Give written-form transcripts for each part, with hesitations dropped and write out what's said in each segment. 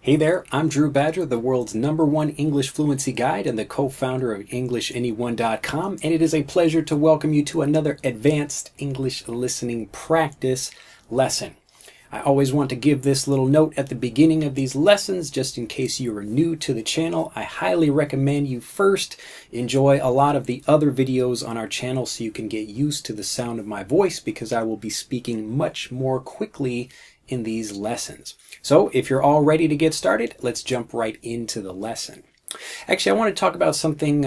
Hey there, I'm Drew Badger, the world's #1 English fluency guide and the co-founder of EnglishAnyone.com, and it is a pleasure to welcome you to another advanced English listening practice lesson. I always want to give this little note at the beginning of these lessons, just in case you are new to the channel. I highly recommend you first enjoy a lot of the other videos on our channel so you can get used to the sound of my voice, because I will be speaking much more quickly in these lessons. So if you're all ready to get started, let's jump right into the lesson. Actually, I want to talk about something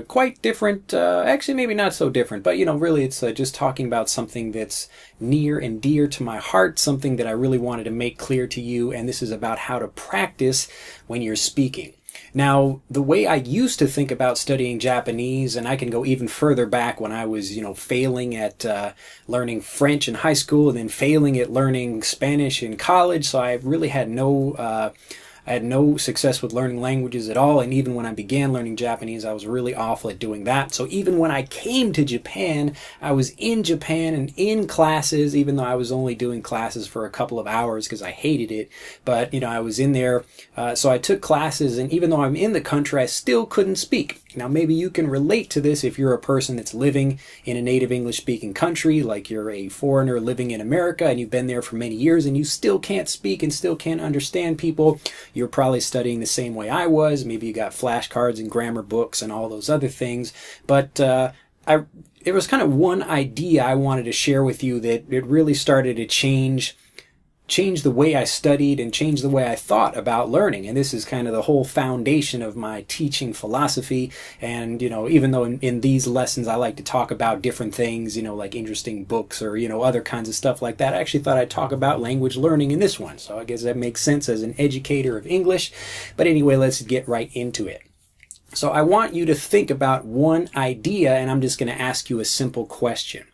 quite different. Actually, maybe not so different, but really it's just talking about something that's near and dear to my heart, something that I really wanted to make clear to you, and this is about how to practice when you're speaking. Now, the way I used to think about studying Japanese, and I can go even further back when I was, failing at learning French in high school and then failing at learning Spanish in college, so I really had I had no success with learning languages at all, and even when I began learning Japanese, I was really awful at doing that. So even when I came to Japan, I was in Japan and in classes, even though I was only doing classes for a couple of hours because I hated it. But, I was in there, so I took classes, and even though I'm in the country, I still couldn't speak. Now, maybe you can relate to this if you're a person that's living in a native English-speaking country, like you're a foreigner living in America and you've been there for many years and you still can't speak and still can't understand people. You're probably studying the same way I was. Maybe you got flashcards and grammar books and all those other things. But it was kind of one idea I wanted to share with you that it really started to change the way I studied and change the way I thought about learning. And this is kind of the whole foundation of my teaching philosophy. And, even though in these lessons I like to talk about different things, like interesting books or, other kinds of stuff like that, I actually thought I'd talk about language learning in this one. So I guess that makes sense as an educator of English. But anyway, let's get right into it. So I want you to think about one idea, and I'm just going to ask you a simple question.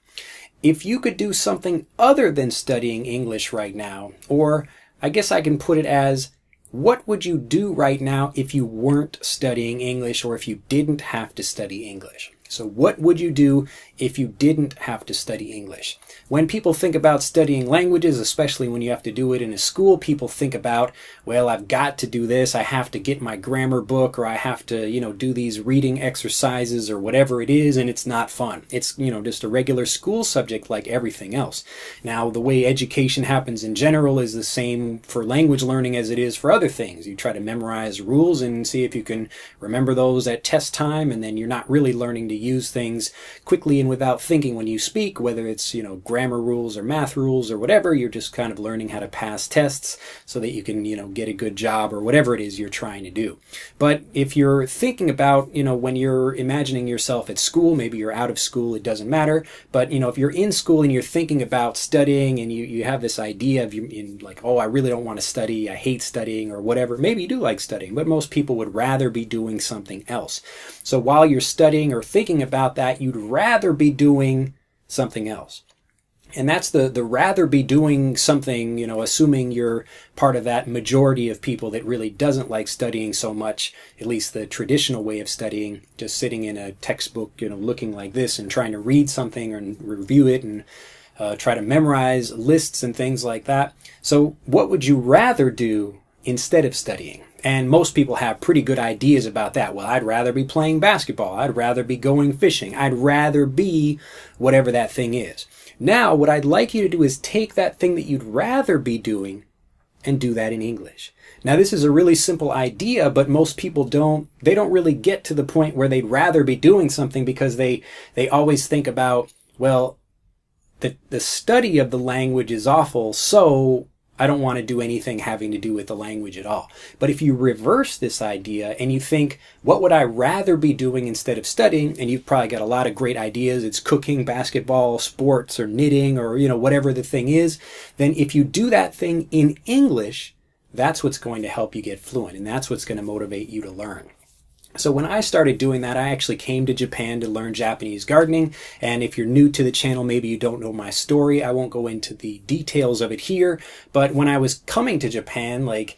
If you could do something other than studying English right now, or I guess I can put it as, what would you do right now if you weren't studying English or if you didn't have to study English? So what would you do if you didn't have to study English? When people think about studying languages, especially when you have to do it in a school, people think about, well, I've got to do this. I have to get my grammar book, or I have to, do these reading exercises or whatever it is, and it's not fun. It's, just a regular school subject like everything else. Now, the way education happens in general is the same for language learning as it is for other things. You try to memorize rules and see if you can remember those at test time, and then you're not really learning to use things quickly and without thinking when you speak, whether it's, grammar rules or math rules or whatever. You're just kind of learning how to pass tests so that you can, get a good job or whatever it is you're trying to do. But if you're thinking about, when you're imagining yourself at school, maybe you're out of school, it doesn't matter. But, if you're in school and you're thinking about studying and you have this idea of like, oh, I really don't want to study, I hate studying or whatever. Maybe you do like studying, but most people would rather be doing something else. So while you're studying or thinking about that, you'd rather be doing something else. And that's the rather be doing something, assuming you're part of that majority of people that really doesn't like studying so much, at least the traditional way of studying, just sitting in a textbook, looking like this and trying to read something and review it and try to memorize lists and things like that. So what would you rather do instead of studying? And most people have pretty good ideas about that. Well, I'd rather be playing basketball. I'd rather be going fishing. I'd rather be whatever that thing is. Now, what I'd like you to do is take that thing that you'd rather be doing and do that in English. Now, this is a really simple idea, but most people don't really get to the point where they'd rather be doing something, because they always think about, well, the study of the language is awful, so I don't want to do anything having to do with the language at all. But if you reverse this idea and you think, what would I rather be doing instead of studying? And you've probably got a lot of great ideas. It's cooking, basketball, sports, or knitting, or, whatever the thing is. Then if you do that thing in English, that's what's going to help you get fluent. And that's what's going to motivate you to learn. So when I started doing that, I actually came to Japan to learn Japanese gardening. And if you're new to the channel, maybe you don't know my story. I won't go into the details of it here. But when I was coming to Japan, like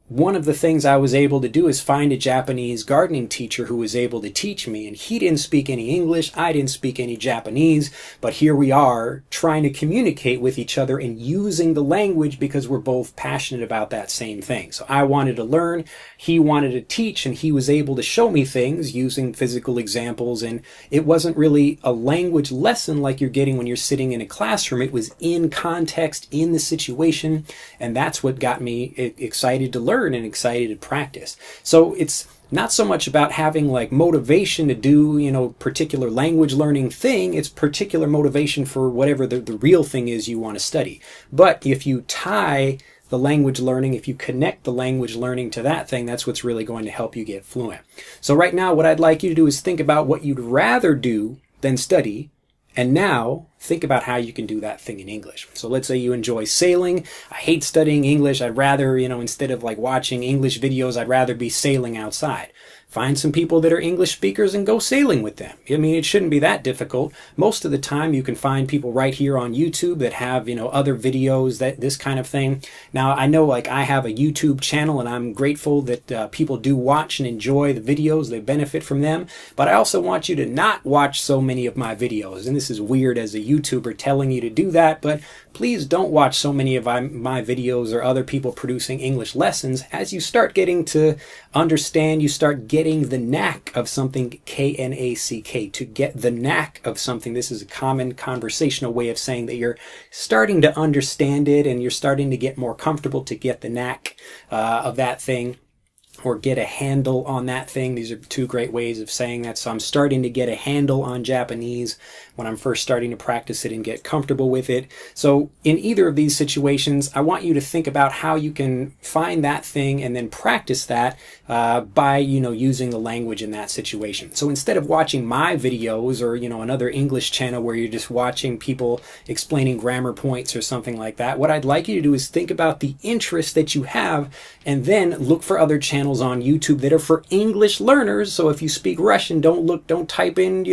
one of the things I was able to do is find a Japanese gardening teacher who was able to teach me. And he didn't speak any English, I didn't speak any Japanese, but here we are trying to communicate with each other and using the language because we're both passionate about that same thing. So I wanted to learn, he wanted to teach, and he was able to show me things using physical examples. And it wasn't really a language lesson like you're getting when you're sitting in a classroom. It was in context, in the situation, and that's what got me excited to learn and excited to practice. So it's not so much about having like motivation to do, particular language learning thing. It's particular motivation for whatever the real thing is you want to study. But if you tie the language learning, if you connect the language learning to that thing, that's what's really going to help you get fluent. So right now, what I'd like you to do is think about what you'd rather do than study. And now think about how you can do that thing in English. So let's say you enjoy sailing. I hate studying English. I'd rather, instead of like watching English videos, I'd rather be sailing outside. Find some people that are English speakers and go sailing with them. I mean, it shouldn't be that difficult. Most of the time you can find people right here on YouTube that have, other videos, this kind of thing. Now, I know like I have a YouTube channel and I'm grateful that people do watch and enjoy the videos. They benefit from them. But I also want you to not watch so many of my videos. And this is weird as a YouTuber telling you to do that, but please don't watch so many of my videos or other people producing English lessons. As you start getting to understand, you start getting the knack of something, K-N-A-C-K, to get the knack of something. This is a common conversational way of saying that you're starting to understand it and you're starting to get more comfortable to get the knack of that thing, or get a handle on that thing. These are two great ways of saying that. So I'm starting to get a handle on Japanese when I'm first starting to practice it and get comfortable with it. So in either of these situations, I want you to think about how you can find that thing and then practice that by, using the language in that situation. So instead of watching my videos or, another English channel where you're just watching people explaining grammar points or something like that, what I'd like you to do is think about the interest that you have and then look for other channels on YouTube that are for English learners. So if you speak Russian, don't type in,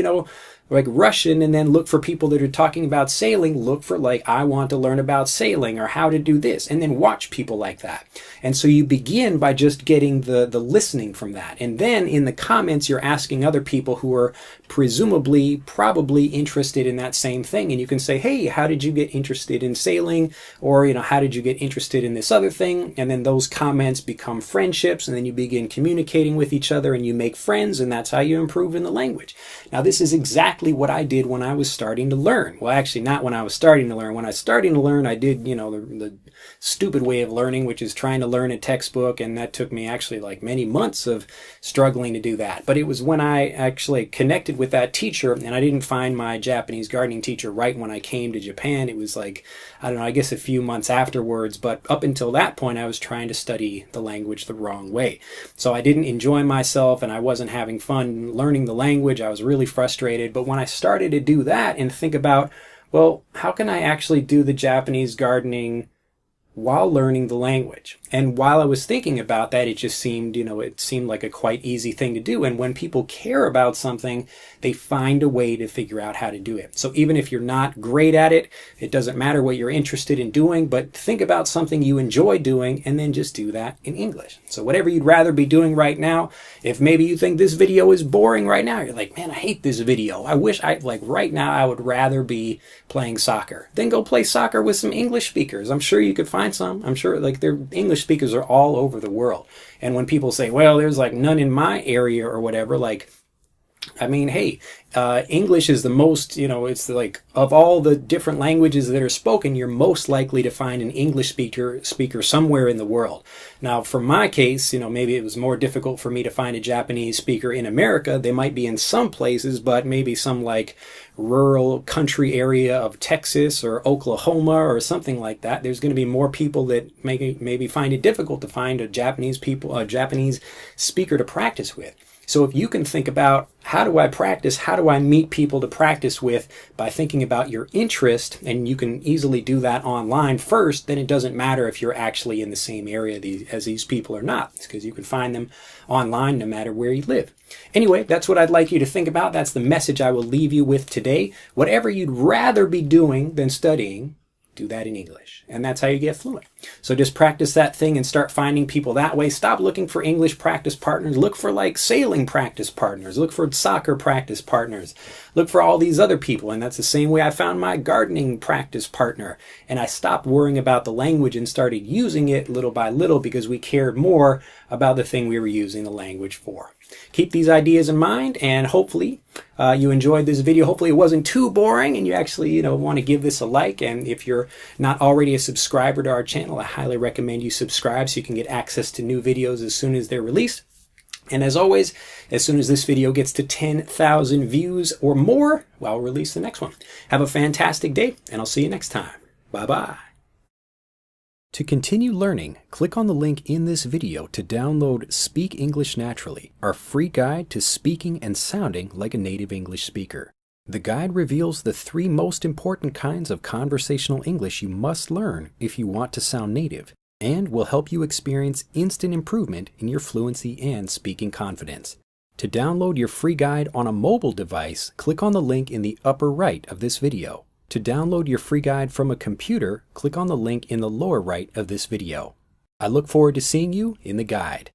like Russian and then look for people that are talking about sailing. Look for like, I want to learn about sailing or how to do this, and then watch people like that. And so you begin by just getting the listening from that. And then in the comments, you're asking other people who are probably interested in that same thing. And you can say, hey, how did you get interested in sailing? Or, how did you get interested in this other thing? And then those comments become friendships, and then you begin communicating with each other and you make friends, and that's how you improve in the language. Now, this is exactly what I did when I was starting to learn. Well, actually, not when I was starting to learn. When I was starting to learn, I did, the stupid way of learning, which is trying to learn a textbook, and that took me actually like many months of struggling to do that. But it was when I actually connected with that teacher, and I didn't find my Japanese gardening teacher right when I came to Japan. It was like, I don't know, I guess a few months afterwards, but up until that point, I was trying to study the language the wrong way. So I didn't enjoy myself, and I wasn't having fun learning the language. I was really frustrated. But when I started to do that and think about, well, how can I actually do the Japanese gardening while learning the language? And while I was thinking about that, it just seemed, it seemed like a quite easy thing to do. And when people care about something, they find a way to figure out how to do it. So even if you're not great at it, it doesn't matter what you're interested in doing, but think about something you enjoy doing and then just do that in English. So whatever you'd rather be doing right now, if maybe you think this video is boring right now, you're like, man, I hate this video. I wish right now I would rather be playing soccer. Then go play soccer with some English speakers. I'm sure you could find some. I'm sure their English speakers are all over the world. And when people say, well, there's like none in my area or whatever, I mean, hey, English is the most, it's like of all the different languages that are spoken, you're most likely to find an English speaker somewhere in the world. Now, for my case, maybe it was more difficult for me to find a Japanese speaker in America. They might be in some places, but maybe some like rural country area of Texas or Oklahoma or something like that. There's going to be more people that maybe find it difficult to find a Japanese speaker to practice with. So if you can think about, how do I practice? How do I meet people to practice with by thinking about your interest? And you can easily do that online first. Then it doesn't matter if you're actually in the same area as these people or not. It's because you can find them online no matter where you live. Anyway, that's what I'd like you to think about. That's the message I will leave you with today. Whatever you'd rather be doing than studying, do that in English. And that's how you get fluent. So just practice that thing and start finding people that way. Stop looking for English practice partners. Look for like sailing practice partners. Look for soccer practice partners. Look for all these other people. And that's the same way I found my gardening practice partner. And I stopped worrying about the language and started using it little by little because we cared more about the thing we were using the language for. Keep these ideas in mind, and hopefully you enjoyed this video. Hopefully it wasn't too boring and you actually want to give this a like. And if you're not already a subscriber to our channel, I highly recommend you subscribe so you can get access to new videos as soon as they're released. And as always, as soon as this video gets to 10,000 views or more, I'll release the next one. Have a fantastic day, and I'll see you next time. Bye-bye. To continue learning, click on the link in this video to download Speak English Naturally, our free guide to speaking and sounding like a native English speaker. The guide reveals the 3 most important kinds of conversational English you must learn if you want to sound native, and will help you experience instant improvement in your fluency and speaking confidence. To download your free guide on a mobile device, click on the link in the upper right of this video. To download your free guide from a computer, click on the link in the lower right of this video. I look forward to seeing you in the guide.